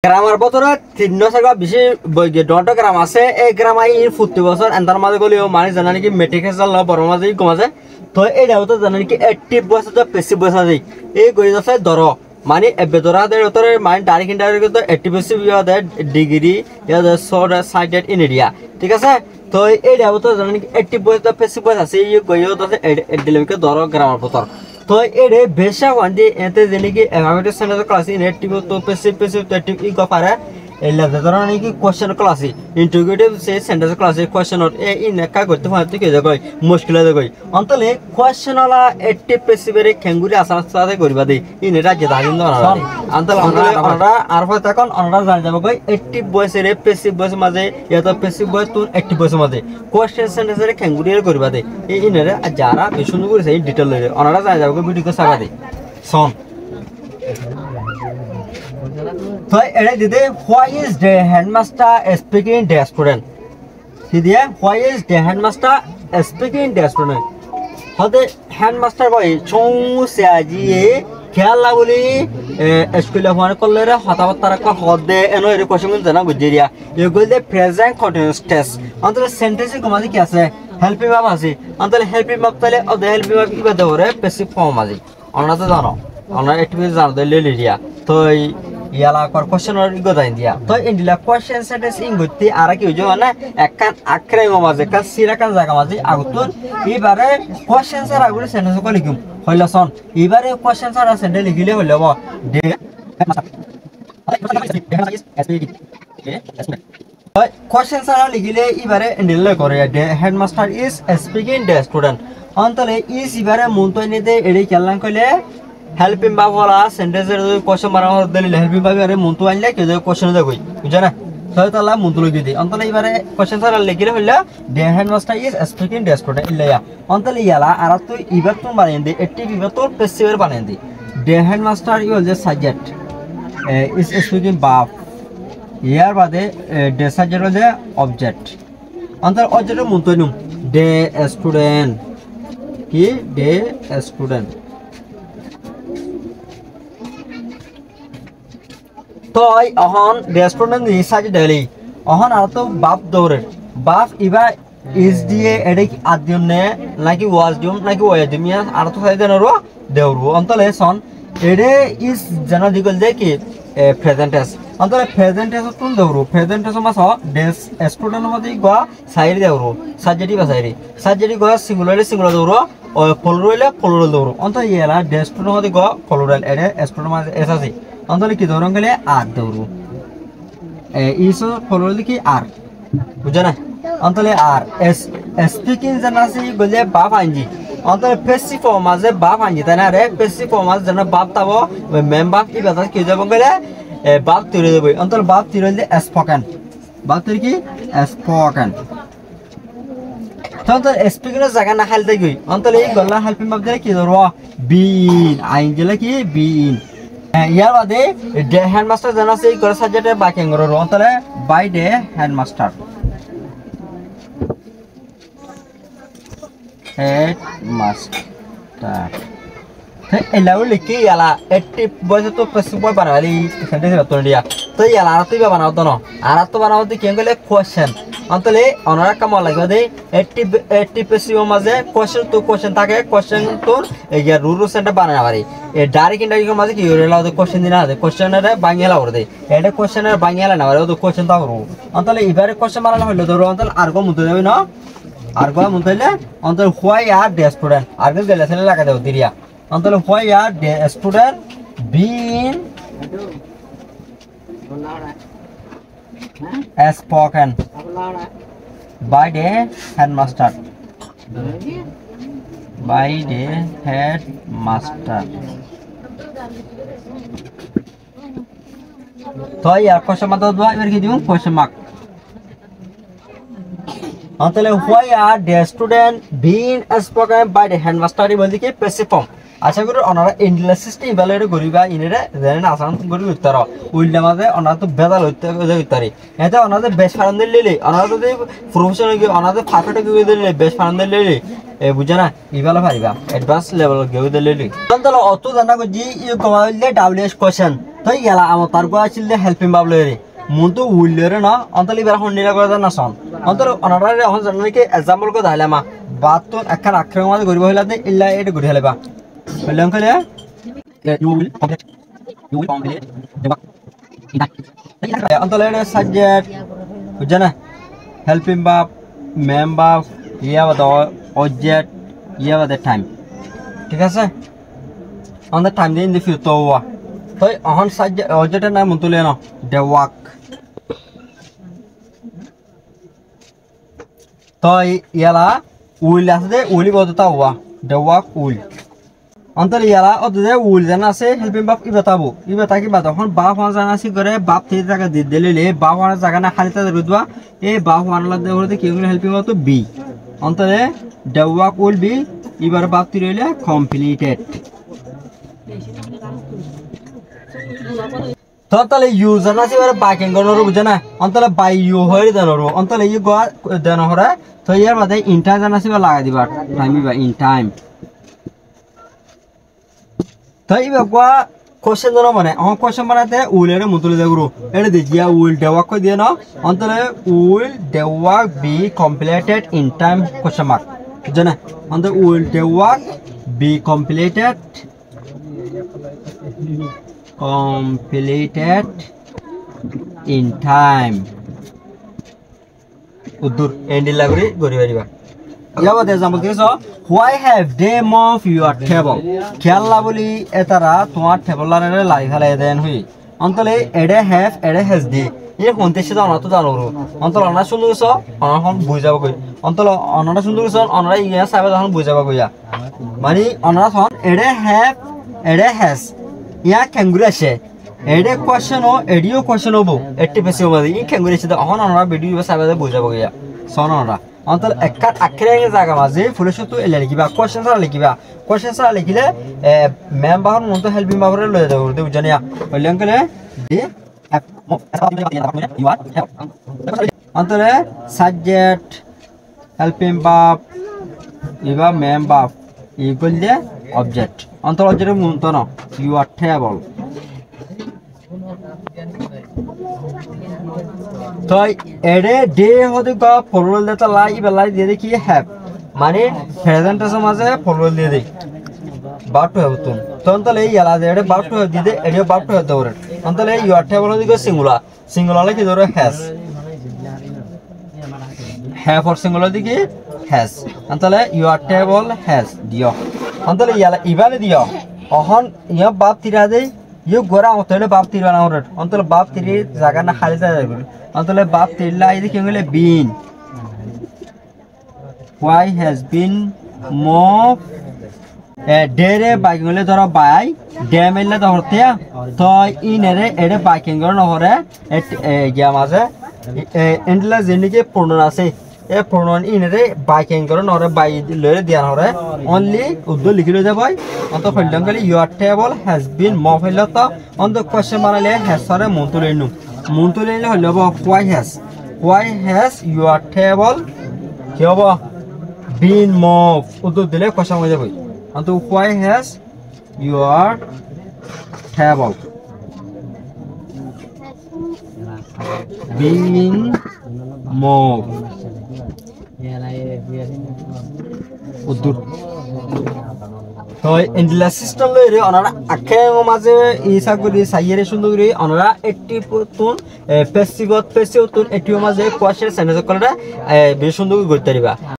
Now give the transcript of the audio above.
Grammar বতরে 300 বেশি dot গ্রাম আছে। এই গ্রাম আই 40 বছর এন্টার মাঝে গলিও মানে জানা নাকি মেট্রিক হেসাল বড় মাঝে কমাছে। তো এইটা তো জানা নাকি 80 বছর তো বেশি বছর যাই এই গই আছে ধর মানে এবে ধরা দের উত্তরে মানে ডাইরেক্ট ইনডাইরেক্ট তো 80 বেশি বিয়াদে ডিগ্রি ইয়াদে সোড সাইডেড ইন এরিয়া ঠিক আছে। তো এইটা তো জানা নাকি 80 বছর তো বেশি বছর আছে এই গইও তো এডলিকে ধর গ্রামার বতর। তো এরে বেশা ওয়ান্ডে এতে জেনেকি এভাবেটে সেন্টার ক্লাস ইন এটিভ তো পেসিভ তো এটিভ ই গপারে এলা ধরনের নাকি কোশ্চেন ক্লাস ইন্টিগ্রেটিভ সে সেন্টার ক্লাস কোশ্চেন এ ইন কা করতে ফাতে কে যাগই মুশকিল যাগই অন্তলে কোশ্চেন ওলা এটিভ পেসিভেরে খেঙ্গুরি আসার সাথে করিবা দেই ইন এটা যে দাদিন না অন্তলে আমরা আর পর তখন আমরা জান যাব কই এটিভ বয়সের পেসিভ বয়স মাঝে ইয়া তো পেসিভ বয়স তো এটিভ বয়স মাঝে কোশ্চেন সেন্টারে খেঙ্গুরি করিবা দেই এই ইনরে যারা বিশুন করিছে ডিটেইল লইরে আমরা জান যাব ভিডিও কে সাগা দেই সন। তো এটা দিতে why is the headmaster speaking to the student দিদিয়া why is the headmaster speaking to the student হতে হেডমাস্টার ভাই চৌসে আজিয়ে খেলা বলি স্কুলে ফোন করলে রে হতাবার্তা রাখা হদে এনো এর কোশ্চেন জানা বুঝিয়া এগুলো দে প্রেজেন্ট কন্টিনিউয়াস টেন্স অন্তরে সেন্টেন্স কমাজি কি আছে হেল্পিং ভার্ব আছে অন্তরে হেল্পিং ভার্ব তাহলে অদে হেল্পিং ভার্ব কি বাদে ওরে প্যাসিভ ফর্ম আছে আমরা তো জানো আমরা একটু জানো দে লিলিয়া তো ইয়ালা কর কোশ্চেন আর ইগো দাই দিয়া তো ইন্ডিলা কোশ্চেন সেন্টেন্স ইংগুতি আর কি হইছো না একখান আখরে মাঝে কান সিরা কান জায়গা মাঝে আগুতুন এবারে কোশ্চেন স্যার আগুরে সেন্টেন্স কো লিখুম হইলা সন এবারে কোশ্চেন স্যার সেন্টেন্স লিখিলে হইলো ব দে কোশ্চেন স্যার লিখিলে এবারে ইন্ডিলা করে the headmaster is speaking the student অন্তলে ইজ এবারে মন্তই নিতে এড়ি কেলান কইলে হেল্পিং ভার্ব ওলা সেন্টেন্সের কোশ্চেন মারা দিলে হেল্পিং ভার্ব আরে মন্তু আনলে কে কোশ্চেন দে কই বুঝা না তাহলে তালা মন্তু লাগি দি অন্তলে এবারে কোশ্চেন স্যার লিখিলে হইলা the headmaster is speaking the student ইল্লা অন্তলে ইয়ালা আর তো ইবার তো বানাই দি এটি ইবার তো পেসিভার বানাই দি the headmaster is the subject is speaking verb ইয়ার বাদে দে সাবজেক্ট হল অবজেক্ট অন্তলে অবজেক্টের মন্তু নুম দে স্টুডেন্ট কি দে স্টুডেন্ট তো অহন রেস্টুরেন্ট নিসাজি ডেলি অহন আর তো বাপ দৌড়ে বাপ ইবা ইজ দিয়ে এডে আদিম নে নাকি ওয়াজ দিম নাকি ওয়া দিমিয়া আর তো সাইদে নরো দেউরু অন্তলে সন এডে ইজ জানা দিগল দে কি প্রেজেন্ট টেন্স অন্তলে প্রেজেন্ট টেন্স তুন দেউরু প্রেজেন্ট টেন্স মাস ডেস স্টুডেন্ট মধ্যে গো সাইরি দেউরু সাজেটি বা সাজেটি গো সিঙ্গুলার দেউরু ও প্লুরাল দেউরু অন্তলে ইলা ডেস স্টুডেন্ট মধ্যে গো প্লুরাল এডে স্টুডেন্ট মাঝে এস আছে অন্তলে কি ধরন গেলে আর দৌড়ু ইসো ফলোলি কি আর বুঝা না অন্তলে আর স্পিকিং জানা আছে গলে বাপ আনজি অন্তলে পেসিভ ফর্ম মাঝে বাপ আনজি তাই না রে পেসিভ ফর্ম মাঝে জানা বাপ তাবো মেম্বার কি কথা কি যাব গেলে বাপ তৈরি দেব অন্তলে বাপ তৈরি দে স্পোকেন বাপ তৈরি কি স্পোকেন তখন স্পিকিং এর জায়গা না খালতে গই অন্তলে এই গল্লা হেল্পিং বাপ দিলে কি ধরো বিন আইন গেলে কি বিন ইয়ার বাদে ডে হেডমাস্টার জানা আছে করে সাবজেক্টে বাকি ngoro অন্তলে বাই ডে হেডমাস্টার এলাও লিখি ইয়ালা 80 বয়স তো পেসিভ বানালি সেন্টেন্স রতন দিয়া তো ইয়ালা আর তুই বানাও তো না আর তো বানাও দি কেন গলে কোশ্চেন অন্তলে অনরা কাম লাগবে দে 80 পেসিভ মাঝে কোশ্চেন তো কোশ্চেন থাকে কোশ্চেন তো এই রুল সেন্টার বানানা পারি এ ডাইরেক্ট ইন্টারভিউ মাঝে কি হইলা তো কোশ্চেন দিনা দে কোশ্চেনের বাংলা করে দে এটা কোশ্চেনের বাংলা না পারে তো কোশ্চেন তা করব অন্তলে এবারে কোশ্চেন বানানো হইলো ধরো অন্তলে আরগো মুতে দেবে না আরগো মুতেলে অন্তলে হোয়াই আর দ্য স্টুডেন্ট আরগো গেলে সেলে লাগা দাও দিরিয়া অন্তলে why are the student been spoken by the headmaster by the headmaster तो यार क्वेश्चन मत दो इधर की दूं क्वेश्चन मार्क अंतले why are the student being spoken by the headmaster बोल दी के पैसिव फॉर्म আশা করি ওনারা ইন্ডিলাসিস্টে ইভালুয়েট করিবা ইনেরে জানেন আসান করি উত্তর উইলটা মাঝে ওনারা তো বেদাল উত্তরে এতে ওনাদের বেশ ফান্ডে লিলে ওনারা যদি প্রফেশনাল কি ওনাদের পারফেক্ট কি দিলে বেশ ফান্ডে লিলে এ বুঝা না ইভালো পারিবা অ্যাডভান্স লেভেল গেউ দিলে তন্তল অত জানা জি ই কমাইলে ডাব্লিউএস কোশ্চেন তো তো ইয়ালা আমার তার গো আছিল হেল্পিং বাবলে রে মন তো উইলরে না অন্তলি বের হন্ডিরা করে না সন অন্তর অনারে এখন জানি কি एग्जांपल কো দাইলা মা বাত তো একখান আক্ষর মাঝে গরিব হইলা দে ইল্লা এটা গরি হলেবা বললাম কলে you will complete the work অন্তলে সাবজেক্ট বুঝনা হেল্পিং বাব মেম্বার ইয়া বা অবজেক্ট ইয়া বা টাইম ঠিক আছে on the time in the future তো এখন সাবজেক্ট অবজেক্টের নাম তুলে নাও the work তো ইয়ালা উইল আছে উইলি বলতা হওয়া the work will অন্তর ইয়ালা অদে উইল জানা আছে হেল্পিং বাপ কি बताबो ই बता কি বাত এখন বাপ ওয়ান জানা আছে করে বাপ থেকে জায়গা দিলে বাপ ওয়ান জায়গা না খালি তা রুদবা এই বাপ ওয়ান লা দে হতে কি হেল্পিং বাপ তো বি অন্তরে the work will be এবার বাপ তিরইলে completed তো তাহলে ইউজার না সিবার বাকিং করনো বুঝনা অন্তলে বাই ইউ হইরে দেনরো অন্তলে ই গো দেন হরা তো ইয়ার মধ্যে ইন টাইম জানা সিবা লাগা দিবা টাইম বা ইন টাইম তো ইবা গো কোশ্চেন দনো মানে অন কোশ্চেন বানাতে উইলের মুতুলে দেগুরো এটা দেখিয়া উইল দেওয়া কই দিয়ে না অন্তলে উইল দেওয়া be completed in time question mark বুঝনা অন্তলে উইল দেওয়া be completed in time udur endi laguri gori bariba yaba de example diso why have them of your table khela boli etara tomar table lare lai phale den hui antole ede has di e konte se jana to jano ro antole ona sundur so ona hon buijaba koi antole onara sundur so onara iya sabe hon buijaba koya mani onara hon ede has ইয়া ক্যাঙ্গুরি আছে এডে question ও ADO question হবো এটি বেশি হবে ই ক্যাঙ্গুরি আছে অহন আমরা video সাবাদে বুঝাবো গিয়া সনরা অন্তল একাত আখরে জায়গা মাঝে ফুলে শুধু এলে লিখিবা কোশ্চেন সারা লিখিলে মেম্বার মন তো হেল্পিং বাবরে লয়ে দেব বুঝানিয়া বললেন কলে দি অন্তলে সাবজেক্ট হেল্পিং বাব ইবা মেম্বার ইকুয়াল দে অবজেক্ট অন্তর অবজেক্ট মূলত না ইউ আর টেবল তো এডে ডে হতে গা ফরওয়ার্ড লেটা লাই বেলাই দিয়ে কি হ্যাভ মানে প্রেজেন্ট টেন্সের মাঝে ফরওয়ার্ড দিয়ে দেই বাট টু হ্যাভ তো অন্তলে ইয়ালা দে এডে বাট টু হ্যাভ দিয়ে দে এডে বাট টু হ্যাভ দরে অন্তলে ইউ আর টেবল হতে গা সিঙ্গুলার কি ধরে হ্যাজ হ্যাভ ফর সিঙ্গুলার দিকে হ্যাজ অন্তলে ইউ আর টেবল হ্যাজ দিও অন্তলে ইয়ালা ইবালে দিও অহন ইয়া বাপ তিরা দে ইউ গোরা অন্তলে বাপ তিরা না ওরে অন্তলে বাপ তিরি জায়গা না খালি জায়গা অন্তলে বাপ তিরলা এই কি হইলে been why has been more ডেরে বাইকিং হলে ধরো বাই ড্যাম এলে ধরতে তো ইনেরে এডে বাইকিং করে নহরে গিয়া মাঝে এন্ডলা জেনিকে প্রণন আছে এ প্রণন ইনেরে বাইকিং করে নহরে বাই লরে দিয়া নহরে অনলি উদ্দ লিখি লই যাবই অন্ত কইলাম গলি ইউর টেবল হ্যাজ বিন মফিলতা অন্ত question মারালে হ্যাসরে মন্তুলেইলে হইলব why has your table কি হবো been moved উদ্দ দিলে কোশ্চেন হয়ে যাবে অন্ত why has your table been moved উদ্দুর তো ইন্ডিলা সিস্টেম লই রে অনারা আখে মাঝে ইসা করি সাইয়েরে সুন্দর করে অনারা 80 তুন পেসিগত পেসিও তুন 80 মাঝে কোয়াশের সেন্টেন্স করে বেশ সুন্দর করে করতে পারিবা।